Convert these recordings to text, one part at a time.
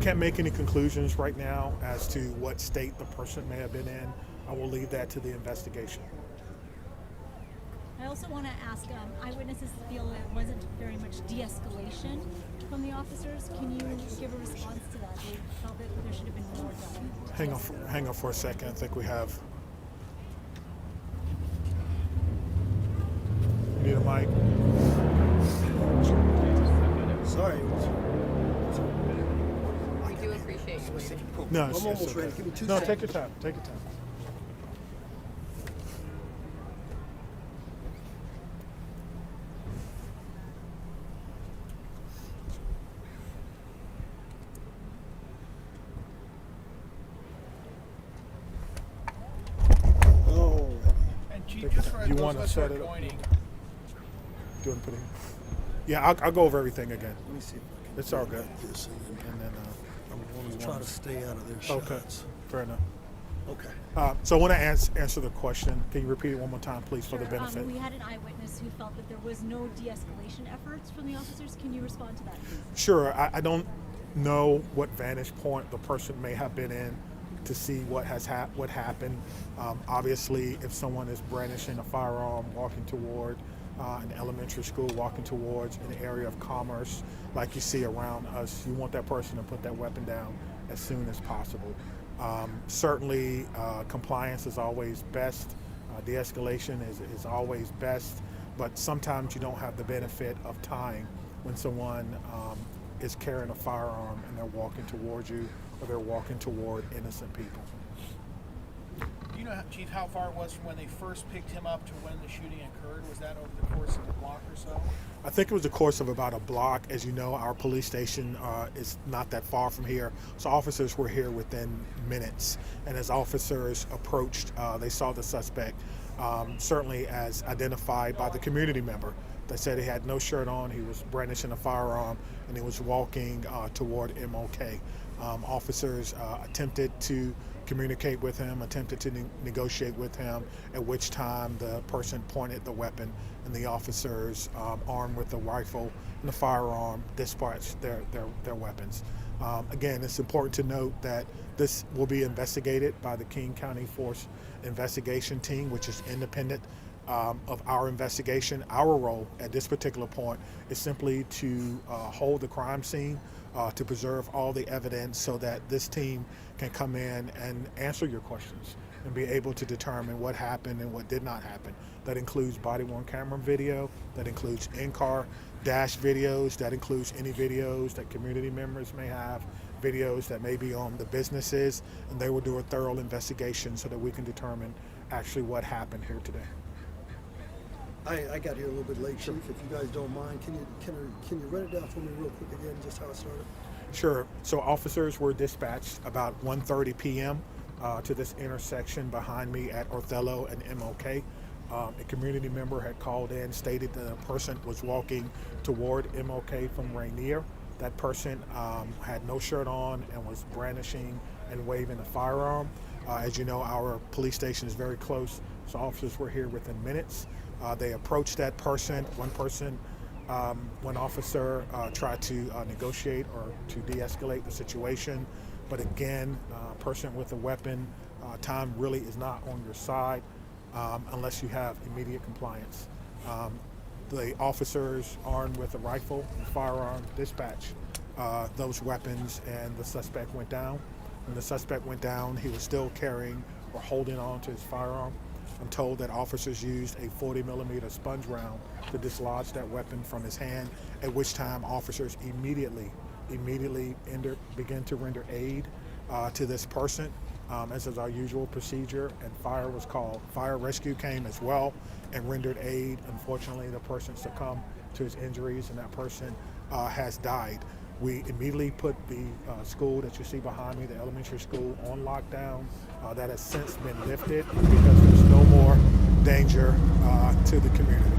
can't make any conclusions right now as to what state the person may have been in. I will leave that to the investigation. I also want to ask, eyewitnesses feel there wasn't very much de-escalation from the officers. Can you give a response to that? They felt that there should have been more done. Hang on for a second. I think we have. You need a mic? Sorry. We do appreciate you waiting. No, I'm almost okay. ready. Give me 2 No, seconds. take your time. Take your time. Oh, And Chief, Take your just time. for You those wanna of us who set are it up? joining, Do you want to put it in? Yeah, I'll go over everything again. let me see if I can. It's all good. do this and then And then I'm going to try to stay out of their shots. okay, fair enough. Okay. So I want to answer the question. Can you repeat it one more time, please, for the benefit? We had an eyewitness who felt that there was no de-escalation efforts from the officers. Can you respond to that, please? Sure. I don't know what vantage point the person may have been in to see what has what happened. Obviously, if someone is brandishing a firearm, walking toward an elementary school, walking towards an area of commerce like you see around us, you want that person to put that weapon down as soon as possible. Certainly, compliance is always best. De-escalation is always best, but sometimes you don't have the benefit of time when someone is carrying a firearm and they're walking towards you or they're walking toward innocent people. do you know, Chief, how far it was from when they first picked him up to when the shooting occurred? Was that over the course of a block or so? I think it was the course of about a block. As you know, our police station is not that far from here, so officers were here within minutes. And as officers approached, they saw the suspect, certainly as identified by the community member. They said he had no shirt on, he was brandishing a firearm, and he was walking toward MLK. Officers attempted to communicate with him, attempted to negotiate with him, at which time the person pointed the weapon, and the officers, armed with the rifle and the firearm, dispatched their weapons. Again, it's important to note that this will be investigated by the King County Force Investigation Team, which is independent of our investigation. Our role at this particular point is simply to hold the crime scene, to preserve all the evidence so that this team can come in and answer your questions and be able to determine what happened and what did not happen. That includes body-worn camera video, that includes in-car dash videos, that includes any videos that community members may have, videos that may be on the businesses, and they will do a thorough investigation so that we can determine actually what happened here today. I got here a little bit late, Chief. If you guys don't mind, can you run it down for me real quick again, just how it started? Sure. So officers were dispatched about 1:30 p.m. To this intersection behind me at Othello and MLK. A community member had called in, stated that a person was walking toward MLK from Rainier. That person had no shirt on and was brandishing and waving a firearm. As you know, our police station is very close, so officers were here within minutes. They approached that person. One officer tried to negotiate or to de-escalate the situation, but again, a person with a weapon, time really is not on your side unless you have immediate compliance. The officers armed with a rifle and firearm dispatched those weapons, and the suspect went down. When the suspect went down, he was still carrying or holding on to his firearm. I'm told that officers used a 40-millimeter sponge round to dislodge that weapon from his hand, at which time officers immediately began to render aid to this person, as is our usual procedure, and fire was called. Fire rescue came as well and rendered aid. Unfortunately, the person succumbed to his injuries, and that person has died. We immediately put the school that you see behind me, the elementary school, on lockdown. That has since been lifted because there's no more danger to the community.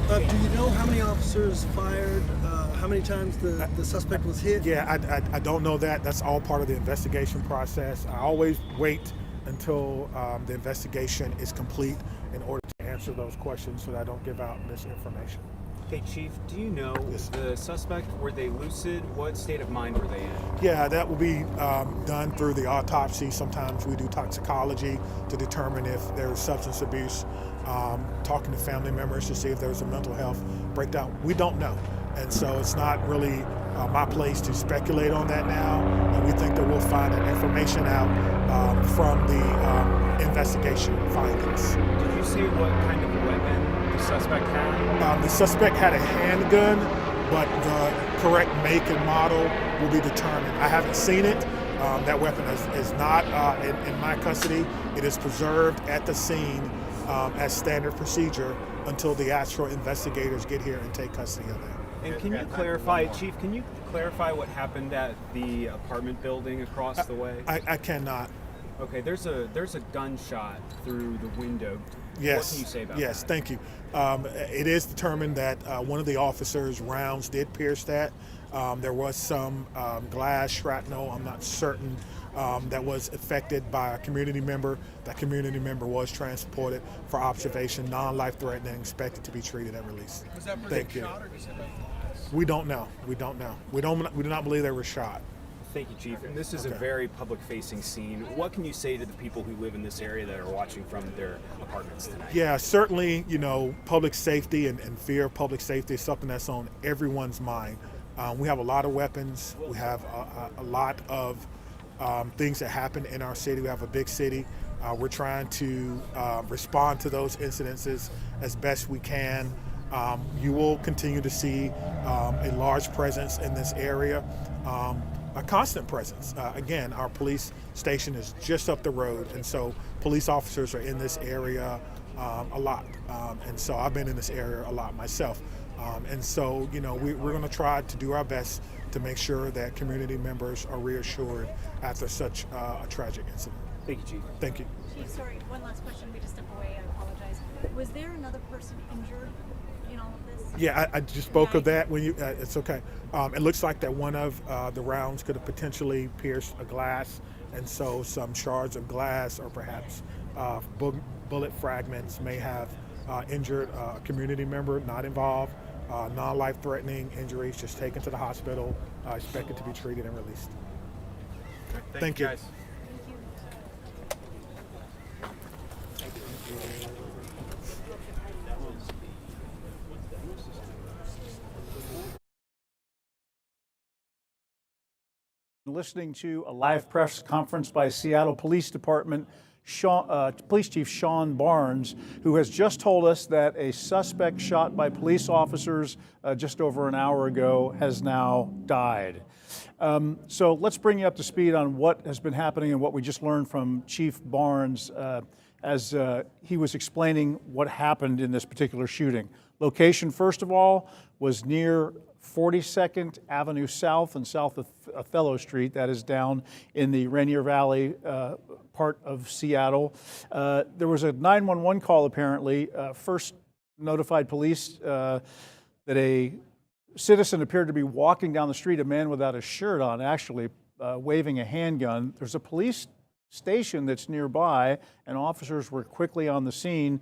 Do you know how many officers fired? How many times the suspect was hit? Yeah, I don't know that. That's all part of the investigation process. I always wait until the investigation is complete in order to answer those questions so that I don't give out misinformation. Hey, Chief, do you know Yes. the suspect, were they lucid? What state of mind were they in? Yeah, that will be done through the autopsy. Sometimes we do toxicology to determine if there's substance abuse, talking to family members to see if there's a mental health breakdown. We don't know. And so it's not really my place to speculate on that now. And we think that we'll find that information out from the investigation findings. Did you see what kind of weapon the suspect had? The suspect had a handgun, but the correct make and model will be determined. I haven't seen it. That weapon is not in my custody. It is preserved at the scene as standard procedure until the actual investigators get here and take custody of that. And can you clarify, Chief, can you clarify what happened at the apartment building across the way? I cannot. Okay, there's a gunshot through the window. Yes. What can you say about yes, that? thank you. It is determined that one of the officers' rounds did pierce that. There was some glass shrapnel, I'm not certain, that was affected by a community member. That community member was transported for observation, non-life threatening, expected to be treated and released. Was that Thank person you. shot or just hit by glass? We don't know. We don't know. We do not believe they were shot. Thank you, Chief. And this is a Okay. very public-facing scene. What can you say to the people who live in this area that are watching from their apartments tonight? Yeah, certainly, public safety and fear of public safety is something that's on everyone's mind. We have a lot of weapons. We have a lot of things that happen in our city. We have a big city. We're trying to respond to those incidences as best we can. You will continue to see a large presence in this area, a constant presence. Again, our police station is just up the road, and so police officers are in this area a lot. And so I've been in this area a lot myself. And so, we're going to try to do our best to make sure that community members are reassured after such a tragic incident. Thank you, Chief. Thank you. Chief, sorry, one last question. We just step away. I apologize. Was there another person injured in all of this? Yeah, I just spoke of that when you. It's okay. It looks like that one of the rounds could have potentially pierced a glass, and so some shards of glass or perhaps bullet fragments may have injured a community member not involved. Non-life-threatening injuries, just taken to the hospital, expected to be treated and released. Thank you. guys. Listening to a live press conference by Seattle Police Department Police Chief Sean Barnes, who has just told us that a suspect shot by police officers just over an hour ago has now died. So let's bring you up to speed on what has been happening and what we just learned from Chief Barnes as he was explaining what happened in this particular shooting. Location, first of all, was near 42nd Avenue South and south of Othello Street. That is down in the Rainier Valley part of Seattle. There was a 911 call apparently. First notified police that a citizen appeared to be walking down the street, a man without a shirt on, actually waving a handgun. There's a police station that's nearby, and officers were quickly on the scene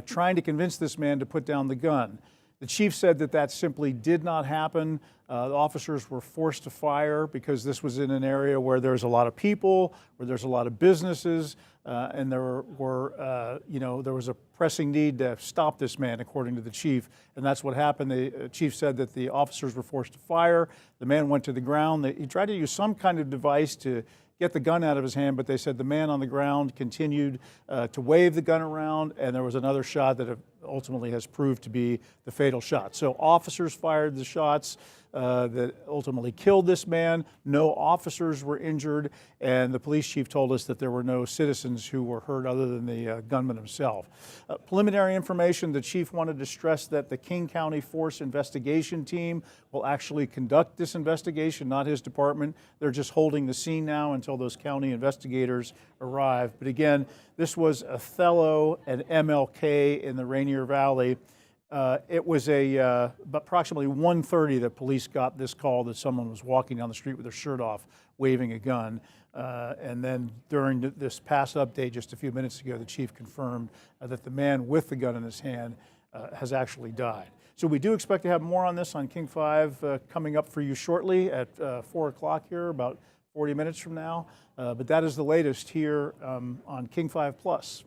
trying to convince this man to put down the gun. The chief said that that simply did not happen. The officers were forced to fire because this was in an area where there's a lot of people, where there's a lot of businesses, and there was a pressing need to stop this man, according to the chief, and that's what happened. The chief said that the officers were forced to fire. The man went to the ground. He tried to use some kind of device to get the gun out of his hand, but they said the man on the ground continued to wave the gun around, and there was another shot that ultimately has proved to be the fatal shot. So officers fired the shots that ultimately killed this man. No officers were injured, and the police chief told us that there were no citizens who were hurt other than the gunman himself. Preliminary information, the chief wanted to stress that the King County Force Investigation Team will actually conduct this investigation, not his department. They're just holding the scene now until those county investigators arrive. But again, this was Othello and MLK in the Rainier Valley. It was approximately 1:30 that police got this call that someone was walking down the street with their shirt off, waving a gun. And then during this past update just a few minutes ago, the chief confirmed that the man with the gun in his hand has actually died. So we do expect to have more on this on King 5 coming up for you shortly at 4 o'clock here, about 40 minutes from now. But that is the latest here on King 5 Plus.